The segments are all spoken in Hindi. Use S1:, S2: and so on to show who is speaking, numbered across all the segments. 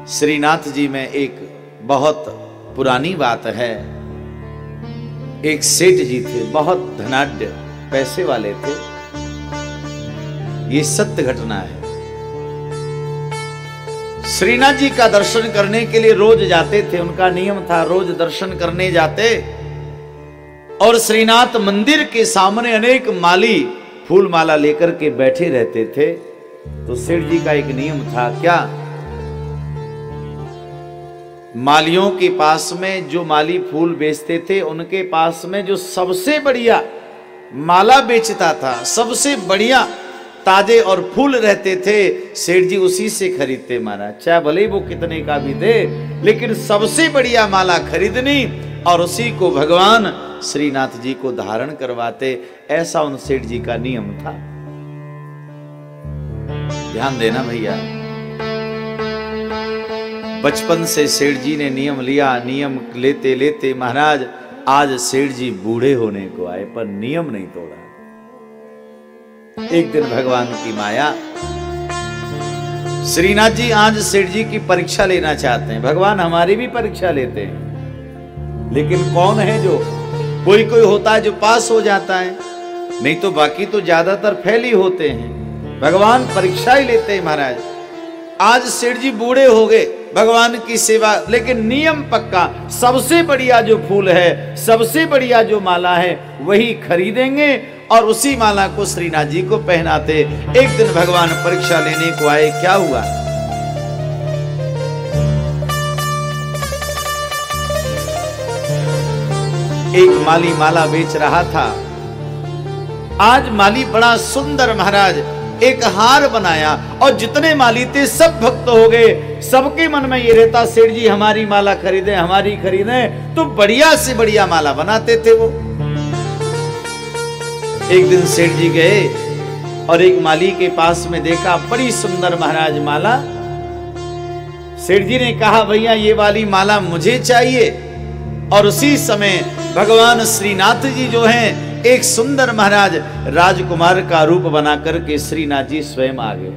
S1: श्रीनाथ जी में एक बहुत पुरानी बात है। एक सेठ जी थे, बहुत धनाढ्य, पैसे वाले थे। ये सत्य घटना है। श्रीनाथ जी का दर्शन करने के लिए रोज जाते थे, उनका नियम था, रोज दर्शन करने जाते। और श्रीनाथ मंदिर के सामने अनेक माली फूल माला लेकर के बैठे रहते थे। तो सेठ जी का एक नियम था, क्या? मालियों के पास में जो माली फूल बेचते थे, उनके पास में जो सबसे बढ़िया माला बेचता था, सबसे बढ़िया ताजे और फूल रहते थे, सेठ जी उसी से खरीदते। महाराज चाहे भले ही वो कितने का भी दे, लेकिन सबसे बढ़िया माला खरीदनी और उसी को भगवान श्रीनाथ जी को धारण करवाते। ऐसा उन सेठ जी का नियम था। ध्यान देना भैया, बचपन से सेठ जी ने नियम लिया। नियम लेते लेते महाराज आज सेठ जी बूढ़े होने को आए, पर नियम नहीं तोड़ा। एक दिन भगवान की माया, श्रीनाथ जी आज सेठ जी की परीक्षा लेना चाहते हैं। भगवान हमारी भी परीक्षा लेते हैं, लेकिन कौन है जो, कोई कोई होता है जो पास हो जाता है, नहीं तो बाकी तो ज्यादातर फेल ही होते हैं। भगवान परीक्षा ही लेते हैं। महाराज आज सेठ जी बूढ़े हो गए, भगवान की सेवा, लेकिन नियम पक्का, सबसे बढ़िया जो फूल है, सबसे बढ़िया जो माला है, वही खरीदेंगे और उसी माला को श्रीनाथ जी को पहनाते। एक दिन भगवान परीक्षा लेने को आए। क्या हुआ? एक माली माला बेच रहा था। आज माली बड़ा सुंदर महाराज एक हार बनाया और जितने माली थे सब भक्त हो गए। सबके मन में ये रहता, सेठ जी हमारी माला खरीदे, हमारी खरीदे। तो बढ़िया से बढ़िया माला बनाते थे वो। एक दिन सेठ जी गए और एक माली के पास में देखा, बड़ी सुंदर महाराज माला। सेठ जी ने कहा, भैया ये वाली माला मुझे चाहिए। और उसी समय भगवान श्रीनाथ जी जो हैं, एक सुंदर महाराज राजकुमार का रूप बना करके श्रीनाथ जी स्वयं आ गए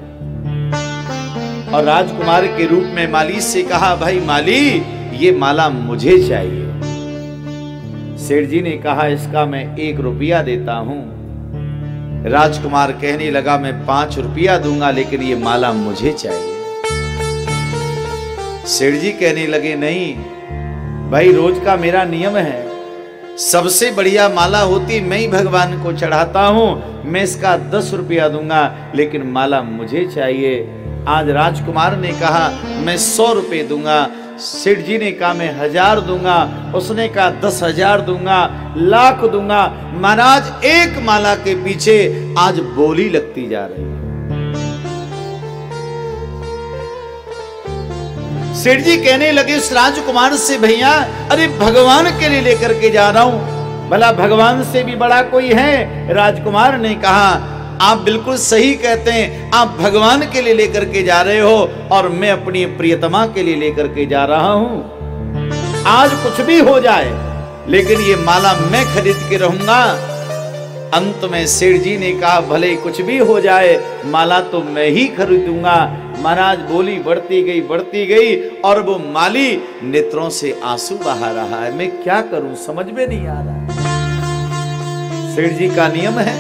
S1: और राजकुमार के रूप में माली से कहा, भाई माली ये माला मुझे चाहिए। सेठ जी ने कहा, इसका मैं 1 रुपया देता हूं। राजकुमार कहने लगा, मैं 5 रुपया दूंगा, लेकिन ये माला मुझे चाहिए। सेठ जी कहने लगे, नहीं भाई, रोज का मेरा नियम है, सबसे बढ़िया माला होती मैं ही भगवान को चढ़ाता हूं, मैं इसका 10 रुपया दूंगा, लेकिन माला मुझे चाहिए। आज राजकुमार ने कहा, मैं 100 रुपये दूंगा। सेठ जी ने कहा, मैं 1000 दूंगा। उसने कहा 10,000 दूंगा, लाख दूंगा। महाराज एक माला के पीछे आज बोली लगती जा रही है। सेठ जी कहने लगे उस राजकुमार से, भैया अरे भगवान के लिए लेकर के जा रहा हूं, भला भगवान से भी बड़ा कोई है? राजकुमार ने कहा, आप बिल्कुल सही कहते हैं, आप भगवान के लिए लेकर के जा रहे हो और मैं अपनी प्रियतमा के लिए लेकर के जा रहा हूं। आज कुछ भी हो जाए, लेकिन ये माला मैं खरीद के रहूंगा। अंत में सेठ जी ने कहा, भले कुछ भी हो जाए, माला तो मैं ही खरीदूंगा। महाराज बोली बढ़ती गई और वो माली नेत्रों से आंसू बहा रहा है। मैं क्या करूं, समझ में नहीं आ रहा। सेठ जी का नियम है,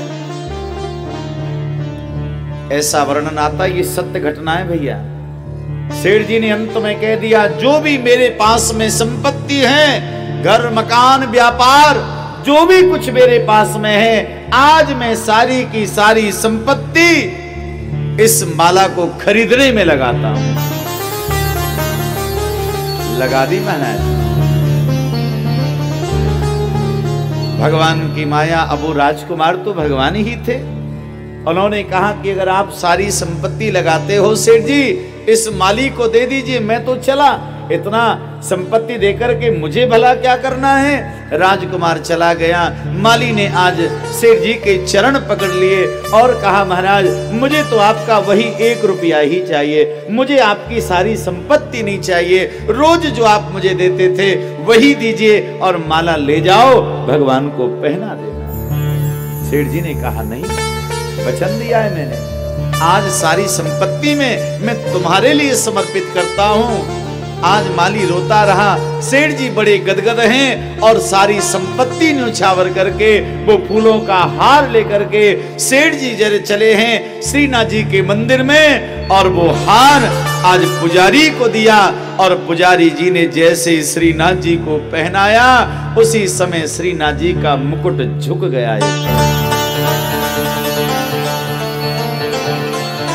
S1: ऐसा वर्णन आता, ये सत्य घटना है भैया। सेठ जी ने अंत में कह दिया, जो भी मेरे पास में संपत्ति है, घर मकान व्यापार, जो भी कुछ मेरे पास में है, आज मैं सारी की सारी संपत्ति इस माला को खरीदने में लगाता हूं। लगा दी महाराज। भगवान की माया। अब वो राजकुमार तो भगवान ही थे। उन्होंने कहा कि अगर आप सारी संपत्ति लगाते हो सेठ जी, इस माली को दे दीजिए, मैं तो चला। इतना संपत्ति देकर के मुझे भला क्या करना है? राजकुमार चला गया। माली ने आज सेठ जी के चरण पकड़ लिए और कहा, महाराज मुझे तो आपका वही 1 रुपया ही चाहिए, मुझे आपकी सारी संपत्ति नहीं चाहिए। रोज जो आप मुझे देते थे वही दीजिए और माला ले जाओ, भगवान को पहना देना। सेठ जी ने कहा, नहीं, वचन दिया है मैंने, आज सारी संपत्ति में मैं तुम्हारे लिए समर्पित करता हूं। आज माली रोता रहा। सेठ जी बड़े गदगद हैं और सारी संपत्ति न्यौछावर करके वो फूलों का हार लेकर के सेठ जी जरे चले हैं श्रीनाथ जी के मंदिर में, और वो हार आज पुजारी को दिया, और पुजारी जी ने जैसे श्रीनाथ जी को पहनाया उसी समय श्रीनाथ जी का मुकुट झुक गया।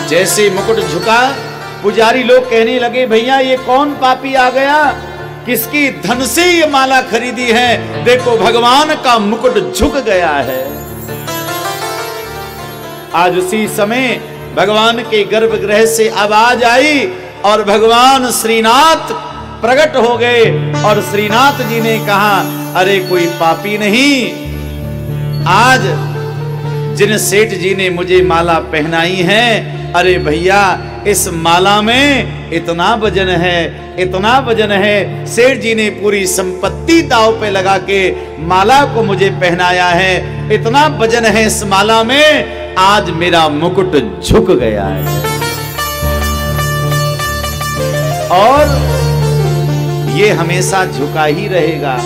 S1: जैसे मुकुट झुका, पुजारी लोग कहने लगे, भैया ये कौन पापी आ गया, किसकी धन से ये माला खरीदी है, देखो भगवान का मुकुट झुक गया है। आज उसी समय भगवान के गर्भगृह से आवाज आई और भगवान श्रीनाथ प्रकट हो गए, और श्रीनाथ जी ने कहा, अरे कोई पापी नहीं, आज जिन सेठ जी ने मुझे माला पहनाई है, अरे भैया इस माला में इतना वजन है, इतना वजन है, सेठ जी ने पूरी संपत्ति दांव पे लगा के माला को मुझे पहनाया है, इतना वजन है इस माला में, आज मेरा मुकुट झुक गया है। और ये हमेशा झुका ही रहेगा।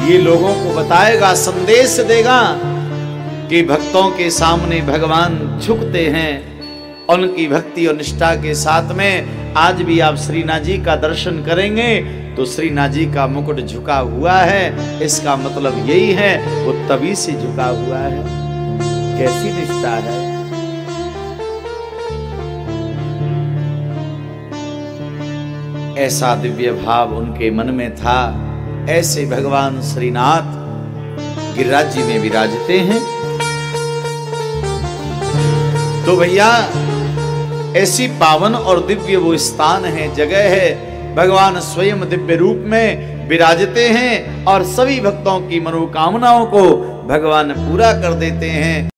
S1: ये लोगों को बताएगा, संदेश देगा कि भक्तों के सामने भगवान झुकते हैं। उनकी भक्ति और निष्ठा के साथ में आज भी आप श्रीनाथ जी का दर्शन करेंगे तो श्रीनाथ जी का मुकुट झुका हुआ है, इसका मतलब यही है वो तभी से झुका हुआ है। कैसी निष्ठा है। ऐसा दिव्य भाव उनके मन में था। ऐसे भगवान श्रीनाथ गिरिराज जी में विराजते हैं। तो भैया ऐसी पावन और दिव्य वो स्थान है, जगह है, भगवान स्वयं दिव्य रूप में विराजते हैं और सभी भक्तों की मनोकामनाओं को भगवान पूरा कर देते हैं।